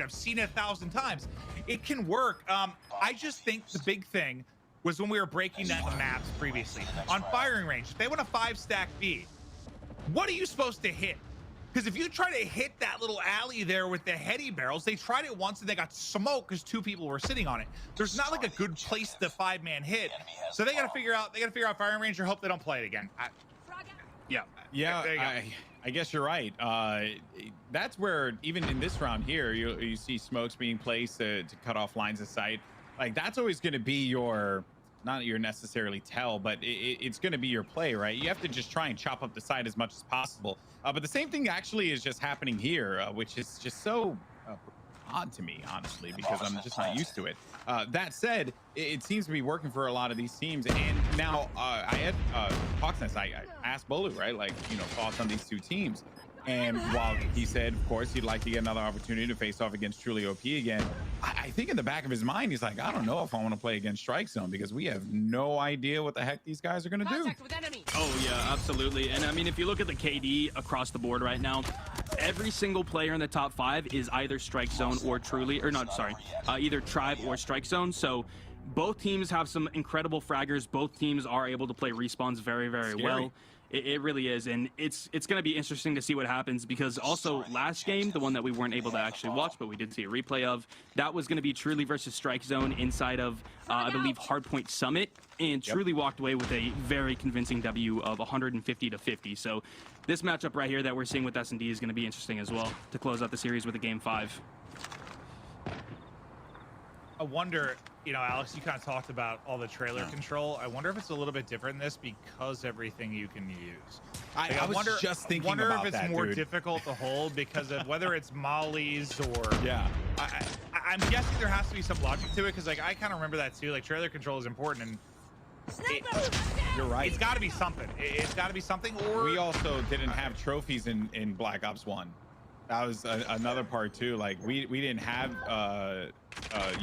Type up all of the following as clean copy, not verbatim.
combination. I've seen it 1,000 times. It can work. I just think the big thing was when we were breaking down the maps previously on firing range. If they want a 5-stack B, what are you supposed to hit? Because if you try to hit that little alley there with the heady barrels, they tried it once and they got smoked because 2 people were sitting on it. There's not like a good place to 5-man hit. So they got to figure out firing range or hope they don't play it again. Yeah, I guess you're right. That's where even in this round here, you see smokes being placed to cut off lines of sight. Like that's always going to be your, not your necessarily tell, but it's going to be your play, right? You have to just try and chop up the side as much as possible. But the same thing actually is just happening here, which is just so odd to me, honestly, because I'm just not used to it. That said, it seems to be working for a lot of these teams. And now I had Hawksnest, I asked Bolu, right? Like, you know, thoughts on these 2 teams. And while he said, of course, he'd like to get another opportunity to face off against Truly OP again, I think in the back of his mind, he's like, I don't know if I want to play against Strike Zone because we have no idea what the heck these guys are going to do. Oh, yeah, absolutely. And I mean, if you look at the KD across the board right now, every single player in the top 5 is either Strike Zone or Truly, or not, sorry, either Tribe or Strike Zone. So both teams have some incredible fraggers. Both teams are able to play respawns very, very well. It really is, and it's going to be interesting to see what happens because also last game, the one that we weren't able to actually watch, but we did see a replay of, that was going to be Truly versus Strike Zone inside of, I believe, Hardpoint Summit, and Truly walked away with a very convincing W of 150-50. So this matchup right here that we're seeing with S&D is going to be interesting as well to close out the series with a Game 5. I wonder, you know, Alex, you kind of talked about all the trailer control. I wonder if it's a little bit different in this because everything you can use. I wonder, just thinking wonder about if it's that, more dude. difficult to hold because of whether it's mollies or I'm guessing there has to be some logic to it because like I kind of remember that too. Like trailer control is important and you're right. It's got to be something. It's got to be something. Or we also didn't have trophies in Black Ops 1. That was another part too. Like we didn't have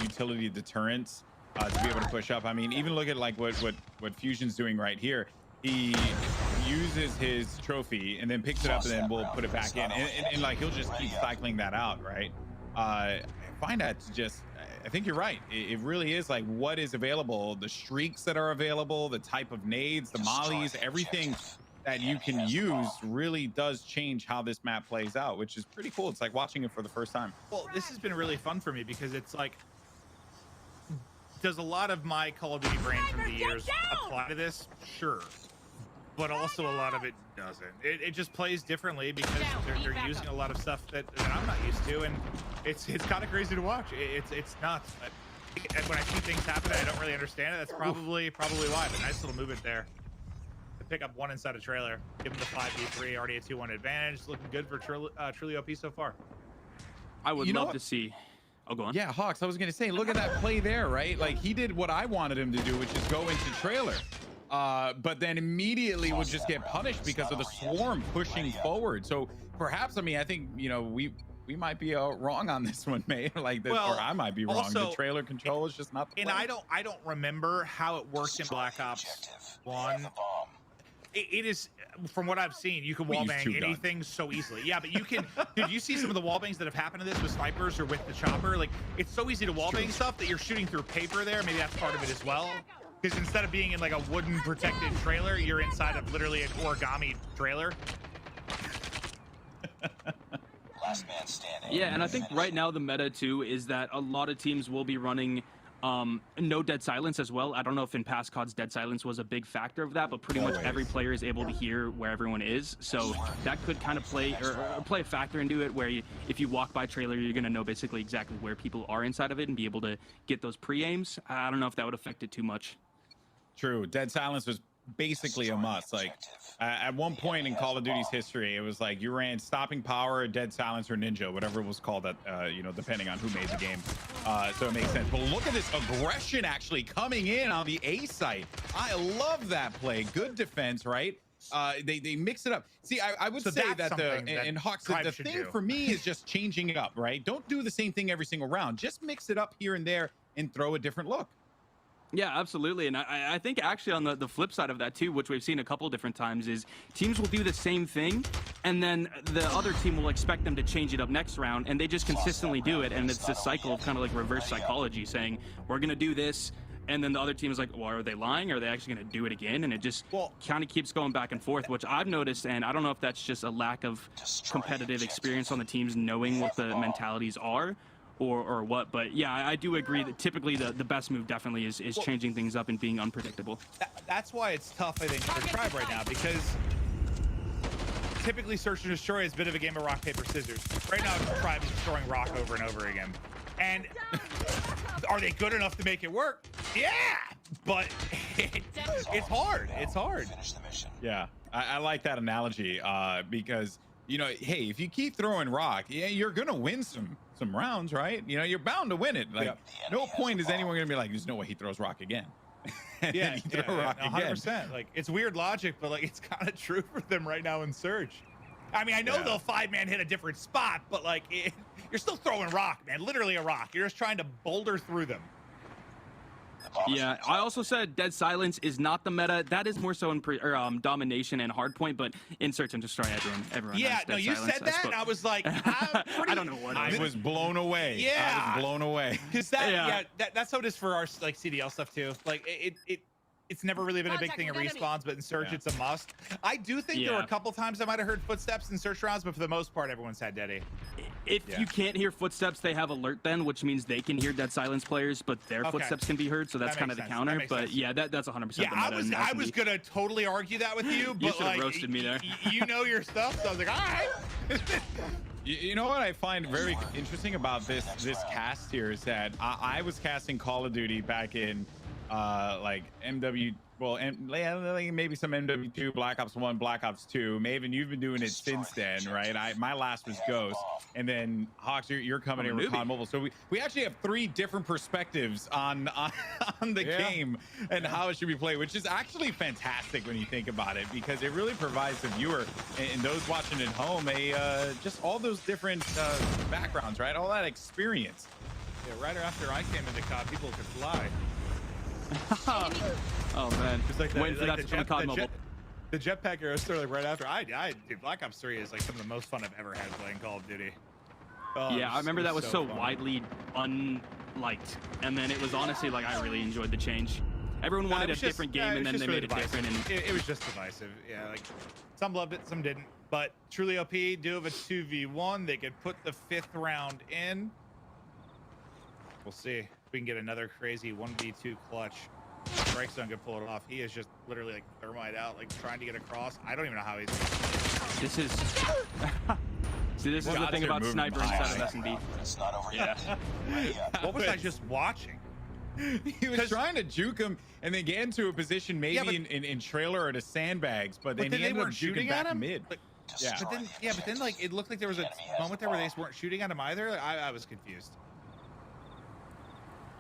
utility deterrents to be able to push up. I mean, even look at like what Fusion's doing right here. He uses his trophy and then picks it up and then we'll put it back in and like he'll just keep cycling that out, right? I find that just, I think you're right. It really is like what is available, the streaks that are available, the type of nades, the mollies, everything that you can use really does change how this map plays out, which is pretty cool. It's like watching it for the first time. Well, this has been really fun for me because it's like, does a lot of my Call of Duty brain from the years apply to this? Sure. But also a lot of it doesn't. It just plays differently because they're using a lot of stuff that I'm not used to, and it's kind of crazy to watch. It's nuts. But when I see things happen and I don't really understand it, that's probably why. But nice little movement there. Pick up 1 inside a trailer, give him the 5v3, already a 2-1 advantage. Looking good for Truly OP so far. I would love to see. Oh, go on. Yeah, Hawks, I was going to say, look at that play there, right? Like he did what I wanted him to do, which is go into trailer. But then immediately would just get punished because of the swarm pushing forward. So perhaps, I mean, I think, you know, we might be wrong on this one, mate. Like this, or I might be wrong. Also, the trailer control is just not the and play. I don't remember how it worked in Black Ops 1. It is, from what I've seen, you can wallbang anything so easily. Yeah, but you can. Did you see some of the wallbangs that have happened to this with snipers or with the chopper? Like, it's so easy to wallbang stuff that you're shooting through paper there. Maybe that's part of it as well. Because instead of being in like a wooden protected trailer, you're inside of literally an origami trailer. Last man standing. Yeah, and I think right now the meta too is that a lot of teams will be running no dead silence as well. I don't know if in past CODs dead silence was a big factor of that, but pretty much every player is able to hear where everyone is. So that could kind of play a factor into it where if you walk by trailer, you're going to know basically exactly where people are inside of it and be able to get those pre-aims. I don't know if that would affect it too much. True. Dead silence was basically a must. Like at one point in Call of Duty's history, it was like you ran stopping power, dead silence, or ninja, whatever it was called, that you know, depending on who made the game. So it makes sense. But look at this aggression actually coming in on the A site. I love that play. Good defense, right? They mix it up. See, I would say that and Hawks, the thing for me is just changing it up, right? Don't do the same thing every single round. Just mix it up here and there and throw a different look. Yeah, absolutely. And I think actually on the flip side of that too, which we've seen a couple different times, is teams will do the same thing and then the other team will expect them to change it up next round, and they just consistently do it. And it's this cycle of kind of like reverse psychology saying, we're going to do this. And then the other team is like, well, are they lying? Are they actually going to do it again? And it just kind of keeps going back and forth, which I've noticed. And I don't know if that's just a lack of competitive experience on the teams knowing what the mentalities are, or what. But yeah, I do agree that typically the best move definitely is changing things up and being unpredictable. That's why it's tough, I think, for Tribe right now, because typically Search and Destroy is a bit of a game of rock, paper, scissors. Right now, Tribe is destroying rock over and over again. And are they good enough to make it work? Yeah, but it's hard. It's hard. Finish the mission. Yeah, I like that analogy because, you know, hey, if you keep throwing rock, yeah, you're gonna win some rounds, right? You know, you're bound to win it. Like, no point is anyone gonna be like, there's no way he throws rock again. Yeah, you throw rock 100%. again. Like, it's weird logic, but like, it's kind of true for them right now in Surge. I mean, I know they'll 5-man hit a different spot, but like, you're still throwing rock, man. Literally a rock. You're just trying to boulder through them. Yeah, I also said Dead Silence is not the meta. That is more so in domination and hardpoint, but in Search and Destroy, everyone Yeah, has Dead no, you Silence. said that, and I was like, I don't know what it I is. was blown away. Yeah. I was blown away. Because that's how it is for our like CDL stuff too. Like it's never really been a big thing in respawns, but in Search it's a must. I do think there were a couple times I might have heard footsteps in Search rounds, but for the most part, everyone's had Daddy. If you can't hear footsteps, they have alert then, which means they can hear Dead Silence players, but their footsteps can be heard, so that's kind of the counter. But yeah, that's 100%. Yeah, I was gonna totally argue that with you, but you should have like, roasted me there. You know your stuff, so I was like, all right. You know what I find very interesting about this cast here is that I was casting Call of Duty back in like MW, well, and maybe some MW2, Black Ops 1, Black Ops 2. Maven, you've been doing it since then, right? My last was Ghost, and then Hawks, you're coming in with Con Mobile. So we actually have 3 different perspectives on the game and how it should be played, which is actually fantastic when you think about it, because it really provides the viewer and those watching at home just all those different backgrounds, right? All that experience. Yeah, right after I came into COD, people could fly. Oh man, It's like waiting for that to come to COD Mobile. The jetpack era started like right after. Dude, Black Ops 3 is like some of the most fun I've ever had playing Call of Duty. Oh, Yeah, I remember that was so fun. widely unliked, and then it was honestly like I really enjoyed the change. Everyone wanted a different game, and then they made it different. And It was just divisive. Yeah, like some loved it, some didn't. But truly OP, do have a 2v1. They could put the 5th round in. We'll see if we can get another crazy 1v2 clutch. Strike Zone could pull it off. He is just literally like thermite out, like trying to get across. I don't even know how he's. this is. See, this is the thing about Sniper inside of S&D. It's not over yet. What was I just watching? He was trying to juke him and then get into a position maybe in trailer or to sandbags, but then he ended up shooting back mid. But, Yeah. but then like it looked like there was a moment there where they weren't shooting at him either. Like, I was confused.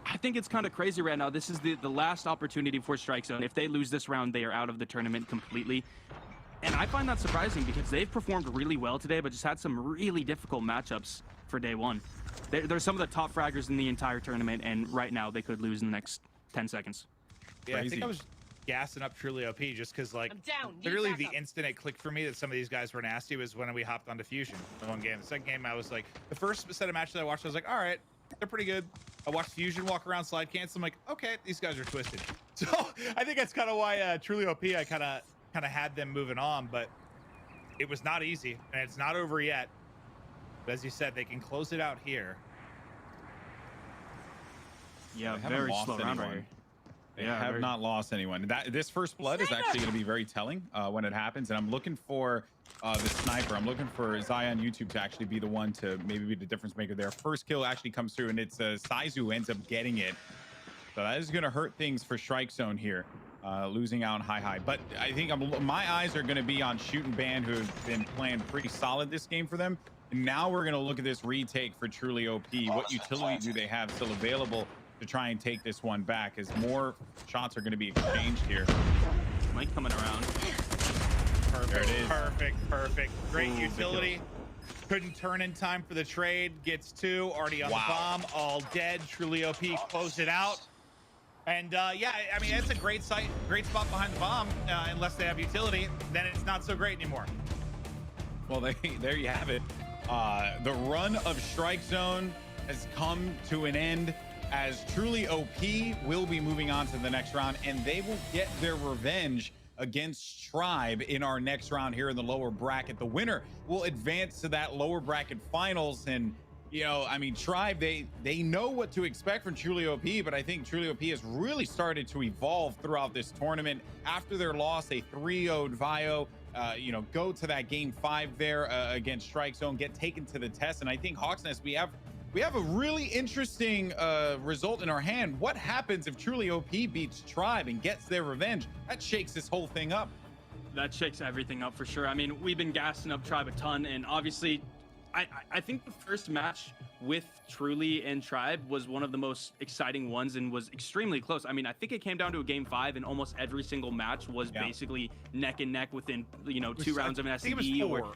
I think it's kind of crazy right now. This is the last opportunity for Strike Zone. If they lose this round, they are out of the tournament completely. And I find that surprising because they've performed really well today, but just had some really difficult matchups for day one. They're some of the top fraggers in the entire tournament, and right now they could lose in the next 10 seconds. Yeah, I Crazy. think I was gassing up Truly OP just because, like, literally the instant it clicked for me that some of these guys were nasty was when we hopped onto Fusion in one game. The second game, I was like, the first set of matches I watched, I was like, all right, they're pretty good. I watched Fusion walk around slide cancel. I'm like, okay, these guys are twisted. So I think that's kind of why Truly OP, I kind of had them moving on, but it was not easy, and it's not over yet. But as you said, they can close it out here. Yeah, They haven't very lost slow round right anyone. here. They Yeah, have very- not lost anyone. This first blood is actually going to be very telling when it happens, and I'm looking for the sniper. I'm looking for Zion YouTube to actually be the one to maybe be the difference maker there. First kill actually comes through, and it's Saizu ends up getting it. So that is going to hurt things for Strike Zone here, losing out on high. But I think my eyes are going to be on Shoot and Band, who have been playing pretty solid this game for them. And now we're going to look at this retake for Truly OP. What utility do they have still available to try and take this one back, as more shots are going to be exchanged here? Mike coming around. Perfect. There it is. Perfect. Great Ooh, utility. Couldn't turn in time for the trade. Gets 2. Already on the bomb. All dead. Truly OP close it out. And yeah, I mean, it's a great site, great spot behind the bomb. Unless they have utility, then it's not so great anymore. Well, there you have it. The run of Strike Zone has come to an end, as Truly OP will be moving on to the next round, and they will get their revenge against Tribe in our next round here in the lower bracket. The winner will advance to that lower bracket finals. And you know, I mean, Tribe, they know what to expect from Truly OP, but I think Truly OP has really started to evolve throughout this tournament. After their loss, a 3-0'd Vio, you know, go to that game 5 there against Strike Zone, get taken to the test. And I think Hawksnest, we have a really interesting result in our hand. What happens if Truly OP beats Tribe and gets their revenge? That shakes this whole thing up. That shakes everything up for sure. I mean, we've been gassing up Tribe a ton, and obviously I think the first match with Truly and Tribe was one of the most exciting ones and was extremely close. I mean, I think it came down to a game 5, and almost every single match was basically neck and neck within, you know, 2 rounds of an I think it was SCE. 4.